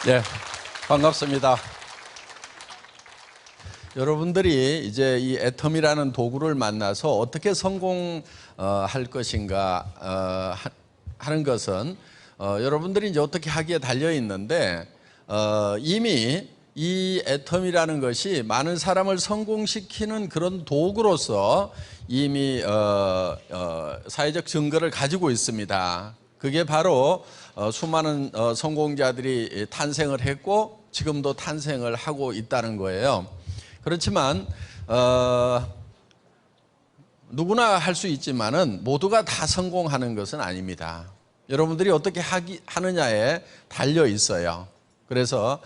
네, 반갑습니다. 여러분들이 이제 이 애텀이라는 도구를 만나서 어떻게 성공할 것인가 하는 것은 여러분들이 이제 어떻게 하기에 달려 있는데 이미 이 애텀이라는 것이 많은 사람을 성공시키는 그런 도구로서 이미 사회적 증거를 가지고 있습니다. 그게 바로 수많은 성공자들이 탄생을 했고 지금도 탄생을 하고 있다는 거예요. 그렇지만 누구나 할 수 있지만은 모두가 다 성공하는 것은 아닙니다. 여러분들이 어떻게 하느냐에 달려 있어요. 그래서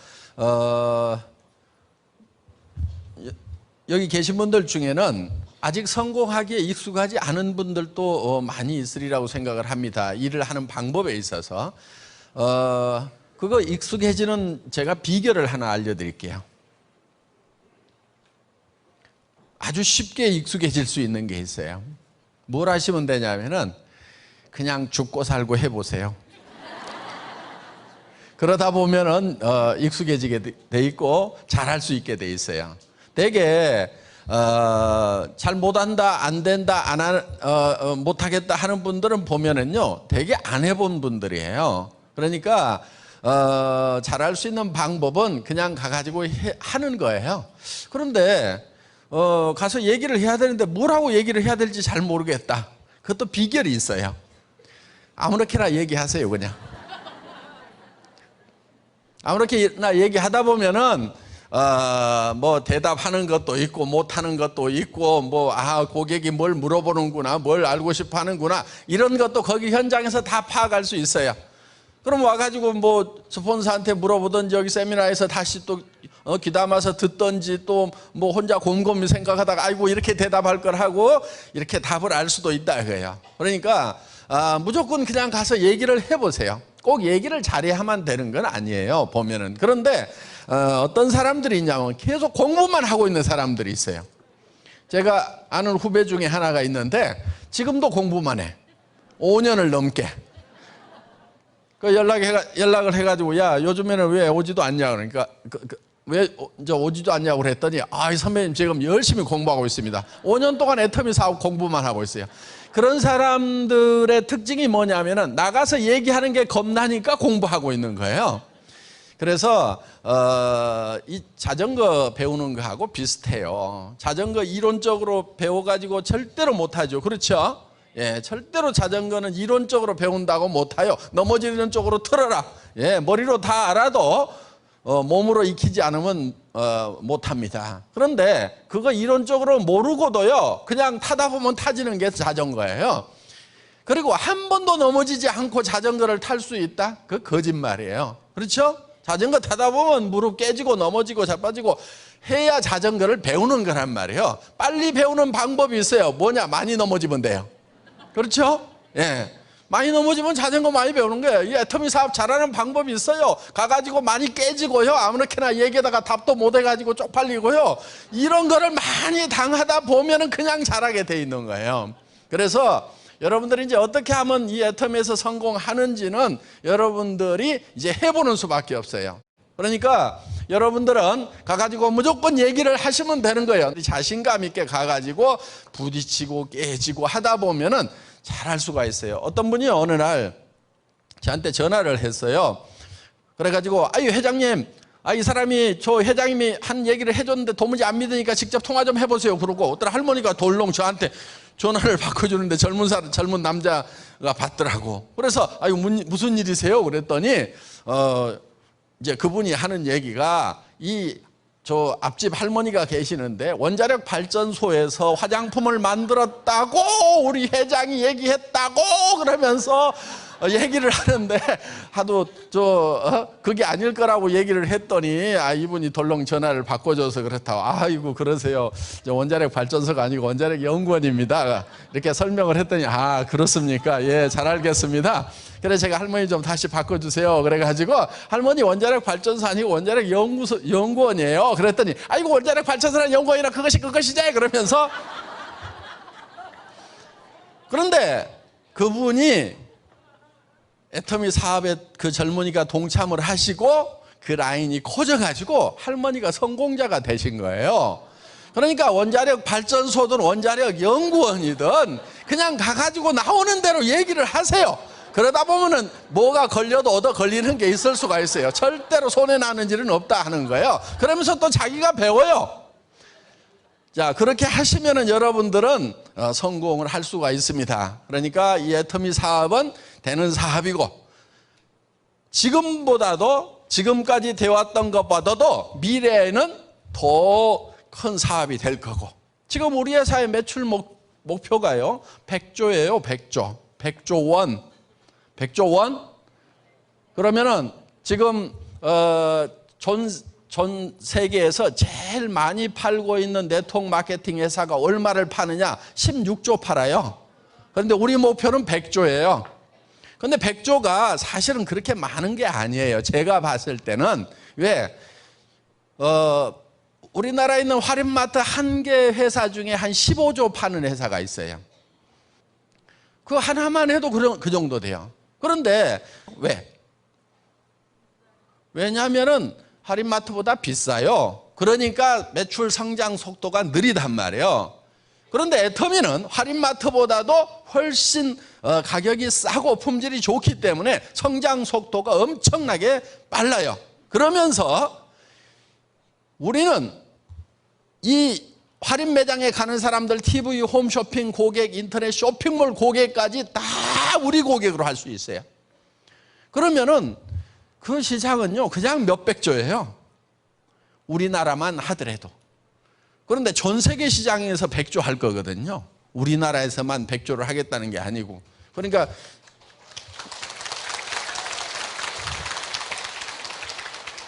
여기 계신 분들 중에는 아직 성공하기에 익숙하지 않은 분들도 많이 있으리라고 생각을 합니다. 일을 하는 방법에 있어서 그거 익숙해지는 제가 비결을 하나 알려드릴게요. 아주 쉽게 익숙해질 수 있는 게 있어요. 뭘 하시면 되냐면은 그냥 죽고 살고 해보세요. 그러다 보면은 익숙해지게 돼 있고 잘할 수 있게 돼 있어요. 되게 잘 못한다, 안 된다, 못하겠다 하는 분들은 보면은요, 되게 안 해본 분들이에요. 그러니까 잘할 수 있는 방법은 그냥 가가지고 하는 거예요. 그런데 가서 얘기를 해야 되는데 뭐라고 얘기를 해야 될지 잘 모르겠다. 그것도 비결이 있어요. 아무렇게나 얘기하세요, 그냥. 아무렇게나 얘기하다 보면은 뭐 대답하는 것도 있고 못하는 것도 있고 뭐 고객이 뭘 물어보는구나, 뭘 알고 싶어 하는구나, 이런 것도 거기 현장에서 다 파악할 수 있어요. 그럼 와가지고 뭐 스폰서한테 물어보든지 여기 세미나에서 다시 또 귀담아서 듣든지 또 뭐 혼자 곰곰이 생각하다가 아이고 이렇게 대답할 걸 하고 이렇게 답을 알 수도 있다 그래요. 그러니까 무조건 그냥 가서 얘기를 해보세요. 꼭 얘기를 잘해야만 되는 건 아니에요, 보면은. 그런데 어떤 사람들이 있냐면 계속 공부만 하고 있는 사람들이 있어요. 제가 아는 후배 중에 하나가 있는데 지금도 공부만 해. 5년을 넘게. 그 연락을 해가지고 야 요즘에는 왜 오지도 않냐 그러니까 왜 이제 오지도 않냐고 그랬더니 이 선배님 지금 열심히 공부하고 있습니다. 5년 동안 애터미 사업 공부만 하고 있어요. 그런 사람들의 특징이 뭐냐면은 나가서 얘기하는 게 겁나니까 공부하고 있는 거예요. 그래서 이 자전거 배우는 거하고 비슷해요. 자전거 이론적으로 배워가지고 절대로 못하죠. 그렇죠? 예, 절대로 자전거는 이론적으로 배운다고 못해요. 넘어지는 쪽으로 틀어라. 예, 머리로 다 알아도 몸으로 익히지 않으면 못합니다. 그런데 그거 이론적으로 모르고도요, 그냥 타다 보면 타지는 게 자전거예요. 그리고 한 번도 넘어지지 않고 자전거를 탈 수 있다? 그 거짓말이에요. 그렇죠? 자전거 타다 보면 무릎 깨지고 넘어지고 자빠지고 해야 자전거를 배우는 거란 말이에요. 빨리 배우는 방법이 있어요. 뭐냐? 많이 넘어지면 돼요. 그렇죠? 예. 많이 넘어지면 자전거 많이 배우는 거예요. 이 애터미 사업 잘하는 방법이 있어요. 가가지고 많이 깨지고요. 아무렇게나 얘기하다가 답도 못 해가지고 쪽팔리고요. 이런 거를 많이 당하다 보면은 그냥 잘하게 돼 있는 거예요. 그래서 여러분들이 이제 어떻게 하면 이 애터미에서 성공하는지는 여러분들이 이제 해보는 수밖에 없어요. 그러니까 여러분들은 가가지고 무조건 얘기를 하시면 되는 거예요. 자신감 있게 가가지고 부딪히고 깨지고 하다 보면은 잘할 수가 있어요. 어떤 분이 어느 날 저한테 전화를 했어요. 그래가지고 아유 회장님, 이 사람이 저 회장님이 한 얘기를 해줬는데 도무지 안 믿으니까 직접 통화 좀 해보세요. 그러고 어떤 할머니가 돌롱 저한테 전화를 바꿔주는데 젊은 남자가 받더라고. 그래서 아유 무슨 일이세요? 그랬더니 이제 그분이 하는 얘기가 저 앞집 할머니가 계시는데 원자력 발전소에서 화장품을 만들었다고 우리 회장이 얘기했다고 그러면서 얘기를 하는데 하도 그게 아닐 거라고 얘기를 했더니 이분이 덜렁 전화를 바꿔줘서 그렇다고. 아이고 그러세요. 저 원자력 발전소가 아니고 원자력 연구원입니다. 이렇게 설명을 했더니 그렇습니까? 예, 잘 알겠습니다. 그래 제가 할머니 좀 다시 바꿔주세요. 그래가지고 할머니 원자력 발전소 아니고 원자력 연구원이에요. 그랬더니 아이고 원자력 발전소랑 연구원이랑 그것이지 그러면서. 그런데 그분이 애터미 사업에 그 젊은이가 동참을 하시고 그 라인이 커져가지고 할머니가 성공자가 되신 거예요. 그러니까 원자력 발전소든 원자력 연구원이든 그냥 가가지고 나오는 대로 얘기를 하세요. 그러다 보면은 뭐가 걸려도 얻어 걸리는 게 있을 수가 있어요. 절대로 손해나는 일은 없다 하는 거예요. 그러면서 또 자기가 배워요. 자, 그렇게 하시면은 여러분들은 성공을 할 수가 있습니다. 그러니까 이 애터미 사업은 되는 사업이고, 지금보다도 지금까지 되어왔던 것보다도 미래에는 더 큰 사업이 될 거고, 지금 우리 회사의 매출 목표가요 100조예요. 100조. 100조 원. 100조 원? 그러면은 지금 전 세계에서 제일 많이 팔고 있는 네트워크 마케팅 회사가 얼마를 파느냐? 16조 팔아요. 그런데 우리 목표는 100조예요. 근데 100조가 사실은 그렇게 많은 게 아니에요. 제가 봤을 때는. 왜? 우리나라에 있는 할인마트 한 개 회사 중에 한 15조 파는 회사가 있어요. 그 하나만 해도 그 정도 돼요. 그런데 왜? 왜냐하면은 할인마트보다 비싸요. 그러니까 매출 성장 속도가 느리단 말이에요. 그런데 애터미는 할인마트보다도 훨씬 가격이 싸고 품질이 좋기 때문에 성장 속도가 엄청나게 빨라요. 그러면서 우리는 이 할인 매장에 가는 사람들, TV, 홈쇼핑 고객, 인터넷 쇼핑몰 고객까지 다 우리 고객으로 할 수 있어요. 그러면은 그 시장은요 그냥 몇백 조예요. 우리나라만 하더라도. 그런데 전 세계 시장에서 100조 할 거거든요. 우리나라에서만 100조를 하겠다는 게 아니고. 그러니까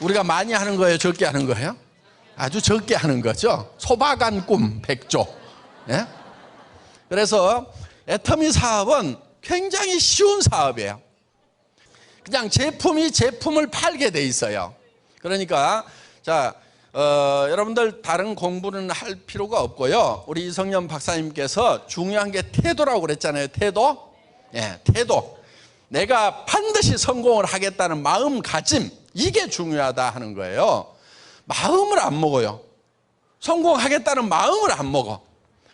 우리가 많이 하는 거예요, 적게 하는 거예요? 아주 적게 하는 거죠. 소박한 꿈 100조. 예? 그래서 애터미 사업은 굉장히 쉬운 사업이에요. 그냥 제품이 제품을 팔게 돼 있어요. 그러니까 자 여러분들 다른 공부는 할 필요가 없고요. 우리 이성년 박사님께서 중요한 게 태도라고 그랬잖아요. 태도. 예, 태도. 내가 반드시 성공을 하겠다는 마음가짐, 이게 중요하다 하는 거예요. 마음을 안 먹어요. 성공하겠다는 마음을 안 먹어.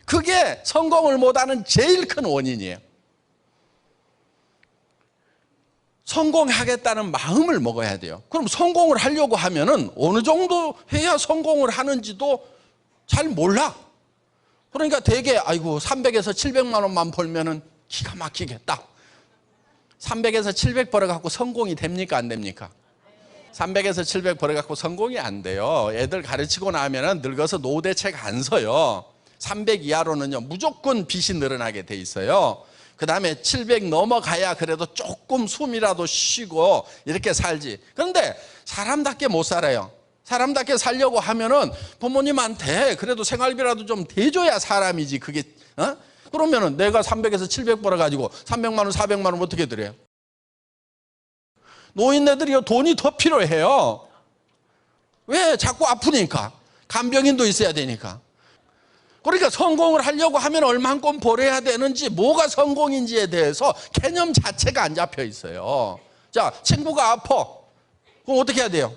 그게 성공을 못하는 제일 큰 원인이에요. 성공하겠다는 마음을 먹어야 돼요. 그럼 성공을 하려고 하면은 어느 정도 해야 성공을 하는지도 잘 몰라. 그러니까 되게 아이고 300에서 700만 원만 벌면은 기가 막히겠다. 300에서 700 벌어갖고 성공이 됩니까 안 됩니까? 300에서 700 벌어갖고 성공이 안 돼요. 애들 가르치고 나면은 늙어서 노후대책 안 서요. 300 이하로는요 무조건 빚이 늘어나게 돼 있어요. 그 다음에 700 넘어가야 그래도 조금 숨이라도 쉬고 이렇게 살지. 그런데 사람답게 못 살아요. 사람답게 살려고 하면은 부모님한테 그래도 생활비라도 좀 대줘야 사람이지. 그게 그러면은 내가 300에서 700 벌어가지고 300만 원, 400만 원 어떻게 드려요? 노인네들이 돈이 더 필요해요. 왜? 자꾸 아프니까. 간병인도 있어야 되니까. 그러니까 성공을 하려고 하면 얼만큼 벌어야 되는지, 뭐가 성공인지에 대해서 개념 자체가 안 잡혀 있어요. 자, 친구가 아파. 그럼 어떻게 해야 돼요?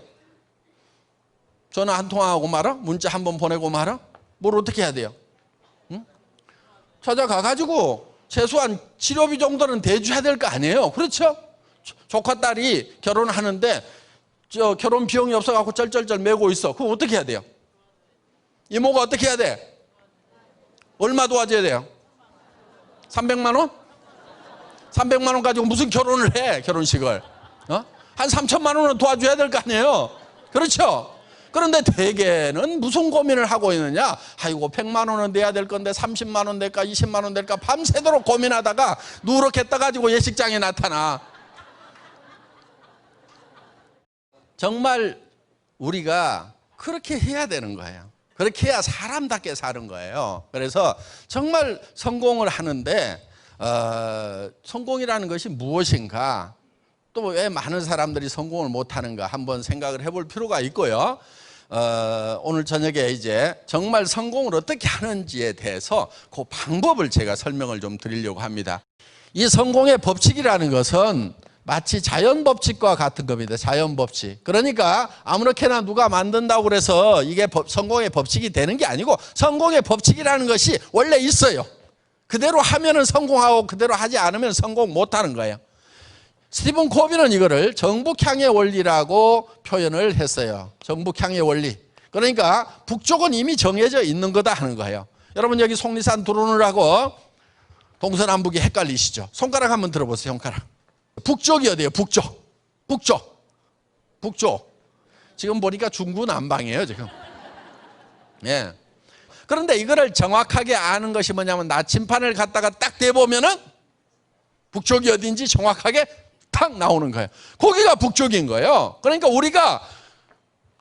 전화 한 통화하고 말아? 문자 한 번 보내고 말아? 뭘 어떻게 해야 돼요? 응? 찾아가가지고 최소한 치료비 정도는 대줘야 될 거 아니에요. 그렇죠? 조카 딸이 결혼하는데 결혼 비용이 없어갖고 쩔쩔쩔 매고 있어. 그럼 어떻게 해야 돼요? 이모가 어떻게 해야 돼? 얼마 도와줘야 돼요? 300만 원? 300만 원 가지고 무슨 결혼을 해, 결혼식을? 한 3천만 원은 도와줘야 될 거 아니에요? 그렇죠? 그런데 대개는 무슨 고민을 하고 있느냐? 아이고 100만 원은 내야 될 건데 30만 원 낼까 20만 원 낼까 밤새도록 고민하다가 누렇게 떠가지고 예식장에 나타나. 정말 우리가 그렇게 해야 되는 거예요. 그렇게 해야 사람답게 사는 거예요. 그래서 정말 성공을 하는데 성공이라는 것이 무엇인가, 또 왜 많은 사람들이 성공을 못하는가 한번 생각을 해볼 필요가 있고요. 오늘 저녁에 이제 정말 성공을 어떻게 하는지에 대해서 그 방법을 제가 설명을 좀 드리려고 합니다. 이 성공의 법칙이라는 것은 마치 자연 법칙과 같은 겁니다. 자연 법칙. 그러니까 아무렇게나 누가 만든다고 그래서 이게 성공의 법칙이 되는 게 아니고 성공의 법칙이라는 것이 원래 있어요. 그대로 하면은 성공하고 그대로 하지 않으면 성공 못하는 거예요. 스티븐 코비는 이거를 정북향의 원리라고 표현을 했어요. 정북향의 원리. 그러니까 북쪽은 이미 정해져 있는 거다 하는 거예요. 여러분 여기 속리산 드론을 동서남북이 헷갈리시죠? 손가락 한번 들어보세요. 손가락. 북쪽이 어디예요? 북쪽. 지금 보니까 중구난방이에요 지금. 예. 그런데 이거를 정확하게 아는 것이 뭐냐면 나침판을 갖다가 딱 대보면은 북쪽이 어딘지 정확하게 탁 나오는 거예요. 거기가 북쪽인 거예요. 그러니까 우리가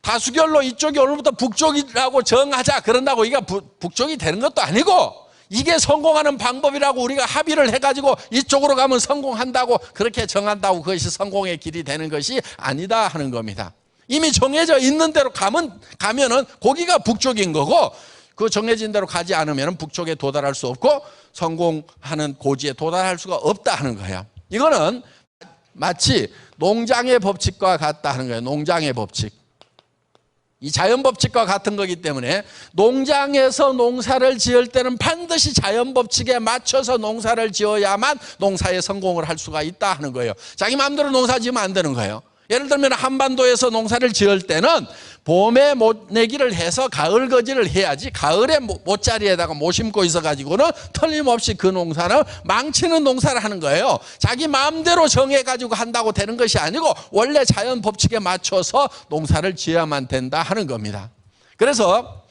다수결로 이쪽이 오늘부터 북쪽이라고 정하자 그런다고 이게 북쪽이 되는 것도 아니고 이게 성공하는 방법이라고 우리가 합의를 해가지고 이쪽으로 가면 성공한다고 그렇게 정한다고 그것이 성공의 길이 되는 것이 아니다 하는 겁니다. 이미 정해져 있는 대로 가면은 거기가 북쪽인 거고 그 정해진 대로 가지 않으면 북쪽에 도달할 수 없고 성공하는 고지에 도달할 수가 없다 하는 거예요. 이거는 마치 농장의 법칙과 같다 하는 거예요. 농장의 법칙. 이 자연 법칙과 같은 거기 때문에 농장에서 농사를 지을 때는 반드시 자연 법칙에 맞춰서 농사를 지어야만 농사에 성공을 할 수가 있다 하는 거예요. 자기 마음대로 농사 지으면 안 되는 거예요. 예를 들면 한반도에서 농사를 지을 때는 봄에 못내기를 해서 가을 거지를 해야지 가을에 못자리에다가 못 심고 있어가지고는 틀림없이 그 농사는 망치는 농사를 하는 거예요. 자기 마음대로 정해가지고 한다고 되는 것이 아니고 원래 자연 법칙에 맞춰서 농사를 지어야만 된다 하는 겁니다. 그래서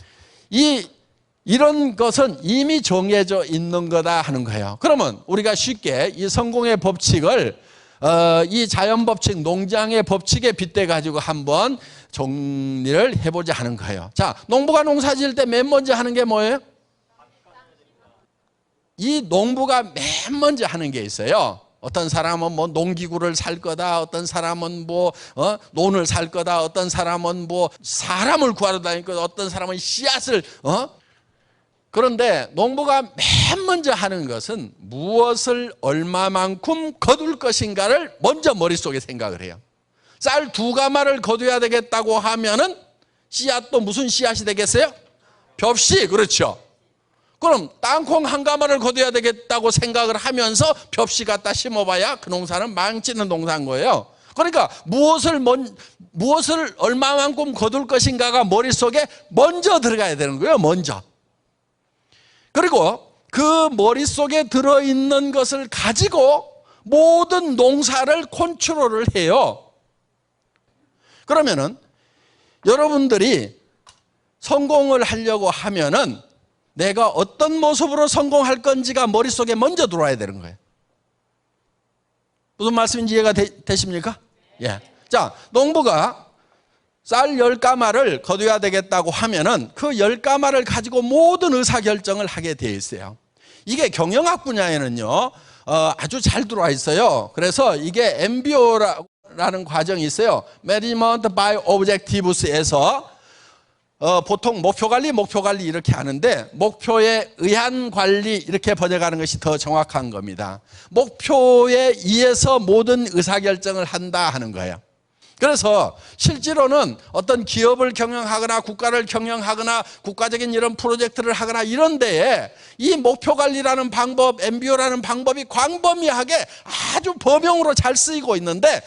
이런 것은 이미 정해져 있는 거다 하는 거예요. 그러면 우리가 쉽게 이 성공의 법칙을 이 자연 법칙, 농장의 법칙에 빗대 가지고 한번 정리를 해보자 하는 거예요. 자, 농부가 농사 지을 때 맨 먼저 하는 게 뭐예요? 이 농부가 맨 먼저 하는 게 있어요. 어떤 사람은 뭐 농기구를 살 거다, 어떤 사람은 뭐 논을 살 거다, 어떤 사람은 뭐 사람을 구하러 다닐 거다, 어떤 사람은 씨앗을 그런데 농부가 맨 먼저 하는 것은 무엇을 얼마만큼 거둘 것인가를 먼저 머릿속에 생각을 해요. 쌀 2가마를 거둬야 되겠다고 하면은 씨앗도 무슨 씨앗이 되겠어요? 벽씨, 그렇죠. 그럼 땅콩 1가마를 거둬야 되겠다고 생각을 하면서 벽씨 갖다 심어봐야 그 농사는 망치는 농사인 거예요. 그러니까 무엇을 얼마만큼 거둘 것인가가 머릿속에 먼저 들어가야 되는 거예요. 먼저. 그리고 그 머릿속에 들어있는 것을 가지고 모든 농사를 컨트롤을 해요. 그러면은 여러분들이 성공을 하려고 하면은 내가 어떤 모습으로 성공할 건지가 머릿속에 먼저 들어와야 되는 거예요. 무슨 말씀인지 이해가 되십니까? 예. 자, 농부가 쌀 10가마를 거둬야 되겠다고 하면은 그 10가마를 가지고 모든 의사결정을 하게 되어 있어요. 이게 경영학 분야에는요, 아주 잘 들어와 있어요. 그래서 이게 MBO라는 과정이 있어요. Management by Objectives에서 보통 목표 관리 이렇게 하는데 목표에 의한 관리 이렇게 번역하는 것이 더 정확한 겁니다. 목표에 의해서 모든 의사결정을 한다 하는 거예요. 그래서 실제로는 어떤 기업을 경영하거나 국가를 경영하거나 국가적인 이런 프로젝트를 하거나 이런 데에 이 목표관리라는 방법, MBO라는 방법이 광범위하게 아주 범용으로 잘 쓰이고 있는데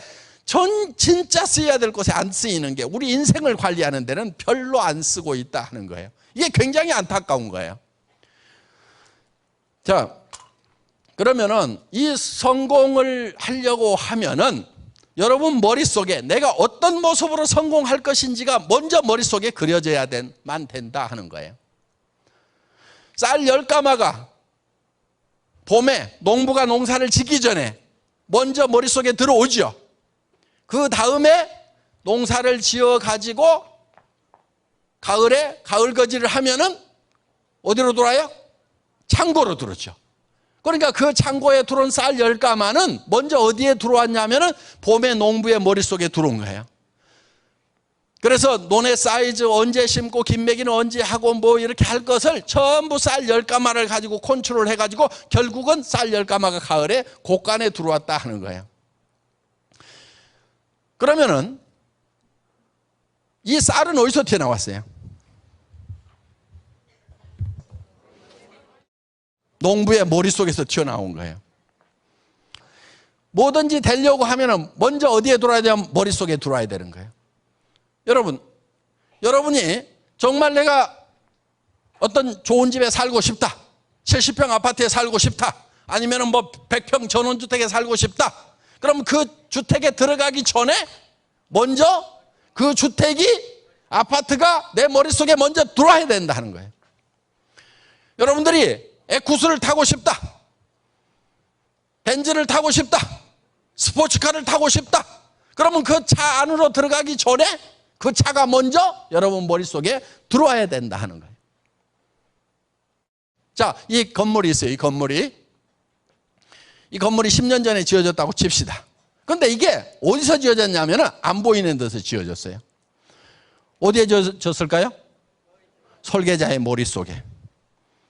진짜 쓰여야 될 곳에 안 쓰이는 게 우리 인생을 관리하는 데는 별로 안 쓰고 있다 하는 거예요. 이게 굉장히 안타까운 거예요. 자, 그러면은 이 성공을 하려고 하면은 여러분 머릿속에 내가 어떤 모습으로 성공할 것인지가 먼저 머릿속에 그려져야만 된다 하는 거예요. 쌀 10가마가 봄에 농부가 농사를 짓기 전에 먼저 머릿속에 들어오죠. 그 다음에 농사를 지어 가지고 가을에 가을거지를 하면은 어디로 돌아요? 창고로 들어오죠. 그러니까 그 창고에 들어온 쌀 10가마는 먼저 어디에 들어왔냐면은 봄에 농부의 머릿속에 들어온 거예요. 그래서 논의 사이즈 언제 심고 김매기는 언제 하고 뭐 이렇게 할 것을 전부 쌀 10가마를 가지고 컨트롤 해가지고 결국은 쌀 10가마가 가을에 곡간에 들어왔다 하는 거예요. 그러면은 이 쌀은 어디서 튀어나왔어요? 농부의 머릿속에서 튀어나온 거예요. 뭐든지 되려고 하면은 먼저 어디에 들어와야 되냐면 머릿속에 들어와야 되는 거예요. 여러분이 정말 내가 어떤 좋은 집에 살고 싶다, 70평 아파트에 살고 싶다, 아니면은 뭐 100평 전원주택에 살고 싶다, 그럼 그 주택에 들어가기 전에 먼저 그 주택이, 아파트가 내 머릿속에 먼저 들어와야 된다는 거예요. 여러분들이 에쿠스를 타고 싶다, 벤츠를 타고 싶다, 스포츠카를 타고 싶다, 그러면 그 차 안으로 들어가기 전에 그 차가 먼저 여러분 머릿속에 들어와야 된다 하는 거예요. 자, 이 건물이 있어요. 이 건물이 10년 전에 지어졌다고 칩시다. 근데 이게 어디서 지어졌냐면 안 보이는 데서 지어졌어요. 어디에 지어졌을까요? 설계자의 머릿속에.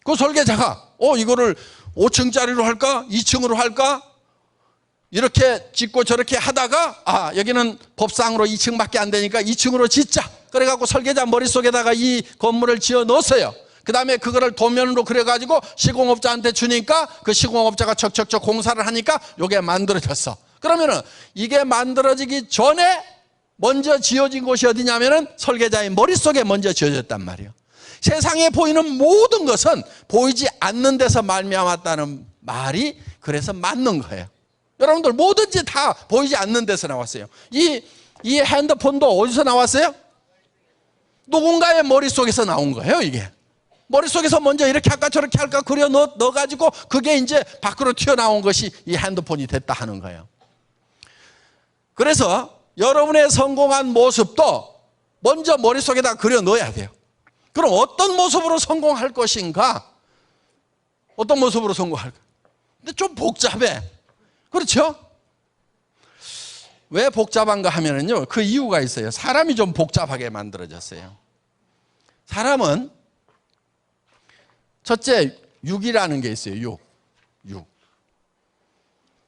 그 설계자가 이거를 5층짜리로 할까? 2층으로 할까? 이렇게 짓고 저렇게 하다가 여기는 법상으로 2층밖에 안 되니까 2층으로 짓자. 그래갖고 설계자 머릿속에다가 이 건물을 지어 넣었어요. 그 다음에 그거를 도면으로 그려가지고 시공업자한테 주니까 그 시공업자가 척척척 공사를 하니까 이게 만들어졌어. 그러면은 이게 만들어지기 전에 먼저 지어진 곳이 어디냐면은 설계자의 머릿속에 먼저 지어졌단 말이에요. 세상에 보이는 모든 것은 보이지 않는 데서 말미암았다는 말이 그래서 맞는 거예요. 여러분들 뭐든지 다 보이지 않는 데서 나왔어요. 이 핸드폰도 어디서 나왔어요? 누군가의 머릿속에서 나온 거예요. 이게 머릿속에서 먼저 이렇게 할까 저렇게 할까 그려 넣어가지고 그게 이제 밖으로 튀어나온 것이 이 핸드폰이 됐다 하는 거예요. 그래서 여러분의 성공한 모습도 먼저 머릿속에다 그려 넣어야 돼요. 그럼 어떤 모습으로 성공할 것인가? 어떤 모습으로 성공할까? 근데 좀 복잡해. 그렇죠? 왜 복잡한가 하면은요, 그 이유가 있어요. 사람이 좀 복잡하게 만들어졌어요. 사람은 첫째, 육이라는 게 있어요. 육.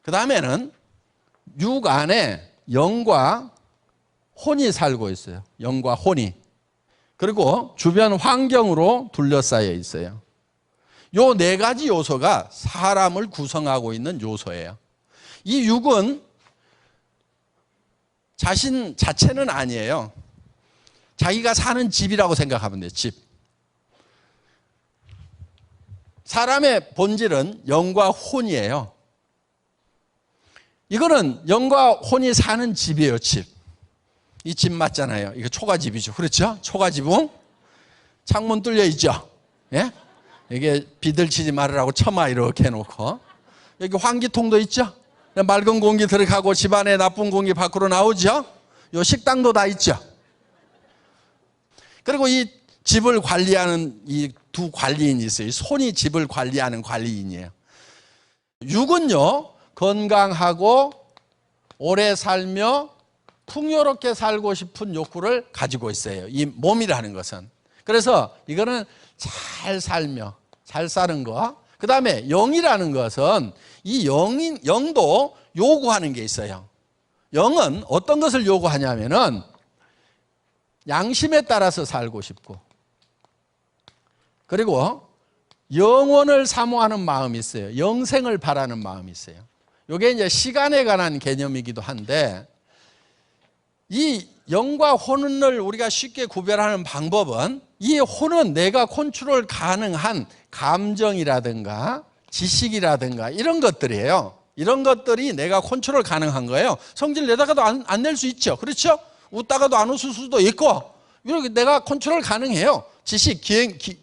그 다음에는 육 안에 영과 혼이 살고 있어요. 영과 혼이. 그리고 주변 환경으로 둘러싸여 있어요. 요 네 가지 요소가 사람을 구성하고 있는 요소예요. 이 육은 자신 자체는 아니에요. 자기가 사는 집이라고 생각하면 돼요. 집. 사람의 본질은 영과 혼이에요. 이거는 영과 혼이 사는 집이에요. 집. 이 집 맞잖아요. 이거 초가집이죠. 그렇죠? 초가지붕. 창문 뚫려 있죠. 예? 이게 비들치지 말으라고 처마 이렇게 해놓고. 여기 환기통도 있죠. 맑은 공기 들어가고 집안에 나쁜 공기 밖으로 나오죠. 요 식당도 다 있죠. 그리고 이 집을 관리하는 이 두 관리인이 있어요. 손이 집을 관리하는 관리인이에요. 육은요, 건강하고 오래 살며 풍요롭게 살고 싶은 욕구를 가지고 있어요. 이 몸이라는 것은. 그래서 이거는 잘 살며, 잘 사는 거. 그 다음에 영이라는 것은 이 영도 요구하는 게 있어요. 영은 어떤 것을 요구하냐면은 양심에 따라서 살고 싶고, 그리고 영원을 사모하는 마음이 있어요. 영생을 바라는 마음이 있어요. 이게 이제 시간에 관한 개념이기도 한데, 이 영과 혼을 우리가 쉽게 구별하는 방법은, 이 혼은 내가 컨트롤 가능한 감정이라든가 지식이라든가 이런 것들이에요. 이런 것들이 내가 컨트롤 가능한 거예요. 성질 내다가도 안 낼 수 있죠. 그렇죠? 웃다가도 안 웃을 수도 있고, 이렇게 내가 컨트롤 가능해요. 지식,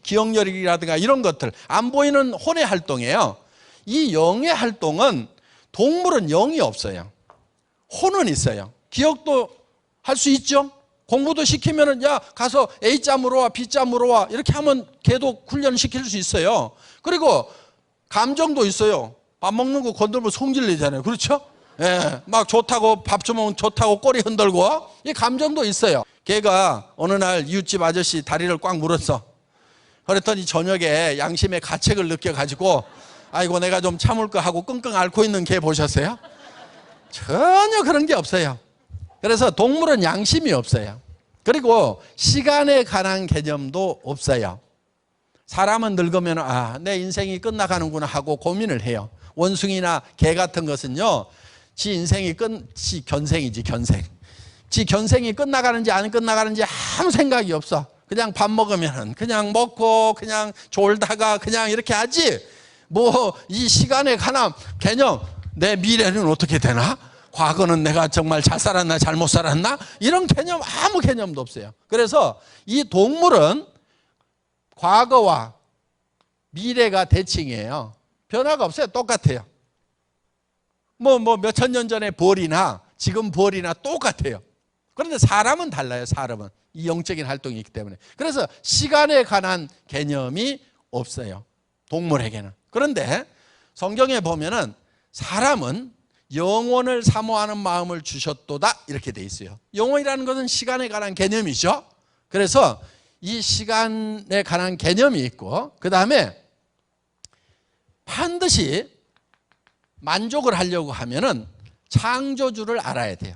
기억력이라든가 이런 것들, 안 보이는 혼의 활동이에요. 이 영의 활동은, 동물은 영이 없어요. 혼은 있어요. 기억도 할 수 있죠. 공부도 시키면은 야 가서 A점으로 와, B점으로 와 이렇게 하면 걔도 훈련시킬 수 있어요. 그리고 감정도 있어요. 밥 먹는 거 건들면 성질내잖아요. 그렇죠? 예, 막 좋다고 밥 주면 좋다고 꼬리 흔들고, 이 감정도 있어요. 걔가 어느 날 이웃집 아저씨 다리를 꽉 물었어. 그랬더니 저녁에 양심의 가책을 느껴가지고 아이고 내가 좀 참을 거 하고 끙끙 앓고 있는 걔 보셨어요? 전혀 그런 게 없어요. 그래서 동물은 양심이 없어요. 그리고 시간에 관한 개념도 없어요. 사람은 늙으면 내 인생이 끝나가는구나 하고 고민을 해요. 원숭이나 개 같은 것은요, 지 인생이 지 견생이지, 견생. 지 견생이 끝나가는지 안 끝나가는지 아무 생각이 없어. 그냥 밥 먹으면 그냥 먹고 그냥 졸다가 그냥 이렇게 하지. 뭐 이 시간에 관한 개념, 내 미래는 어떻게 되나? 과거는 내가 정말 잘 살았나 잘못 살았나? 이런 개념 아무 개념도 없어요. 그래서 이 동물은 과거와 미래가 대칭이에요. 변화가 없어요. 똑같아요. 뭐 몇천 년 전에 벌이나 지금 벌이나 똑같아요. 그런데 사람은 달라요. 사람은 이 영적인 활동이 있기 때문에. 그래서 시간에 관한 개념이 없어요. 동물에게는. 그런데 성경에 보면은 사람은 영혼을 사모하는 마음을 주셨도다 이렇게 돼 있어요. 영혼이라는 것은 시간에 관한 개념이죠. 그래서 이 시간에 관한 개념이 있고, 그 다음에 반드시 만족을 하려고 하면은 창조주를 알아야 돼요.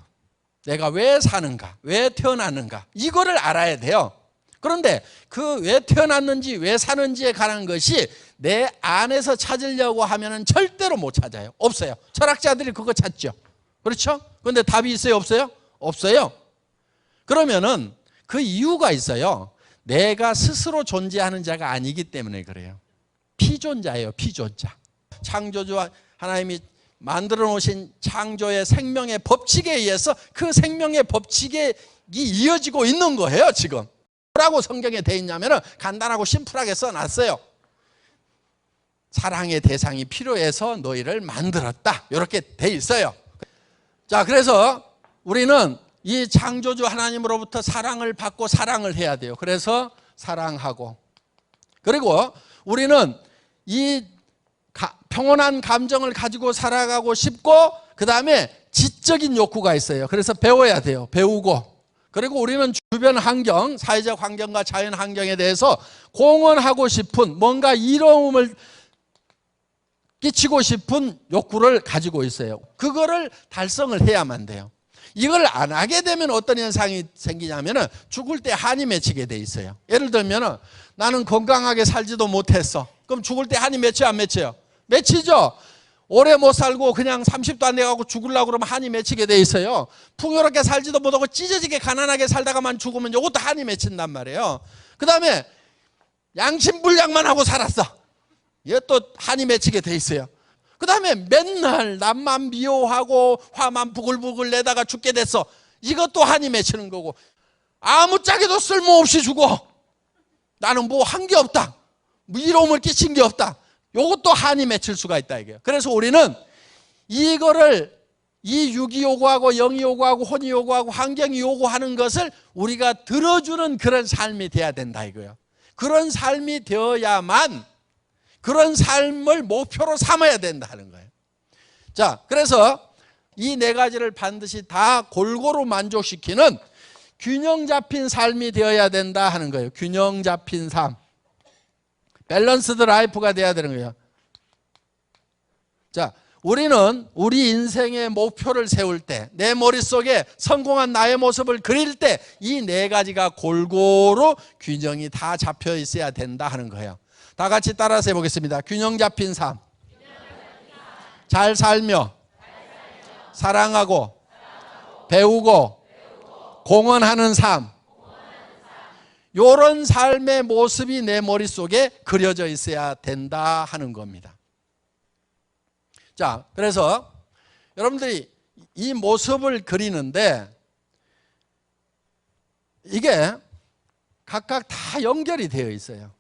내가 왜 사는가, 왜 태어났는가, 이거를 알아야 돼요. 그런데 그 왜 태어났는지, 왜 사는지에 관한 것이 내 안에서 찾으려고 하면은 절대로 못 찾아요. 없어요. 철학자들이 그거 찾죠. 그렇죠? 그런데 답이 있어요? 없어요? 없어요. 그러면은 그 이유가 있어요. 내가 스스로 존재하는 자가 아니기 때문에 그래요. 피존자예요. 피존자. 창조주 하나님이 만들어 놓으신 창조의 생명의 법칙에 의해서 그 생명의 법칙이 이어지고 있는 거예요. 지금 뭐라고 성경에 돼 있냐면 간단하고 심플하게 써놨어요. 사랑의 대상이 필요해서 너희를 만들었다, 이렇게 돼 있어요. 자, 그래서 우리는 이 창조주 하나님으로부터 사랑을 받고 사랑을 해야 돼요. 그래서 사랑하고, 그리고 우리는 이 평온한 감정을 가지고 살아가고 싶고, 그 다음에 지적인 욕구가 있어요. 그래서 배워야 돼요. 배우고, 그리고 우리는 주변 환경, 사회적 환경과 자연 환경에 대해서 공헌하고 싶은, 뭔가 이로움을 끼치고 싶은 욕구를 가지고 있어요. 그거를 달성을 해야만 돼요. 이걸 안 하게 되면 어떤 현상이 생기냐면 죽을 때 한이 맺히게 돼 있어요. 예를 들면 나는 건강하게 살지도 못했어. 그럼 죽을 때 한이 맺혀요, 안 맺혀요? 맺히죠. 오래 못 살고 그냥 30도 안 돼가고 죽으려고 그러면 한이 맺히게 돼 있어요. 풍요롭게 살지도 못하고 찢어지게 가난하게 살다가만 죽으면 이것도 한이 맺힌단 말이에요. 그 다음에 양심불량만 하고 살았어. 이것도 한이 맺히게 돼 있어요. 그 다음에 맨날 남만 미워하고 화만 부글부글 내다가 죽게 됐어. 이것도 한이 맺히는 거고, 아무짝에도 쓸모없이 죽어. 나는 뭐 한 게 없다, 뭐 이로움을 끼친 게 없다. 이것도 한이 맺힐 수가 있다 이게요. 그래서 우리는 이거를, 이 육이 요구하고 영이 요구하고 혼이 요구하고 환경이 요구하는 것을 우리가 들어주는 그런 삶이 돼야 된다 이거예요. 그런 삶이 되어야만 그런 삶을 목표로 삼아야 된다는 거예요. 자, 그래서 이 네 가지를 반드시 다 골고루 만족시키는 균형 잡힌 삶이 되어야 된다 하는 거예요. 균형 잡힌 삶. 밸런스드 라이프가 돼야 되는 거예요. 자, 우리는 우리 인생의 목표를 세울 때, 내 머릿속에 성공한 나의 모습을 그릴 때 이 네 가지가 골고루 균형이 다 잡혀 있어야 된다 하는 거예요. 다 같이 따라서 해보겠습니다. 균형 잡힌 삶. 잘 살며 사랑하고 배우고 공헌하는 삶. 이런 삶의 모습이 내 머릿속에 그려져 있어야 된다 하는 겁니다. 자, 그래서 여러분들이 이 모습을 그리는데 이게 각각 다 연결이 되어 있어요.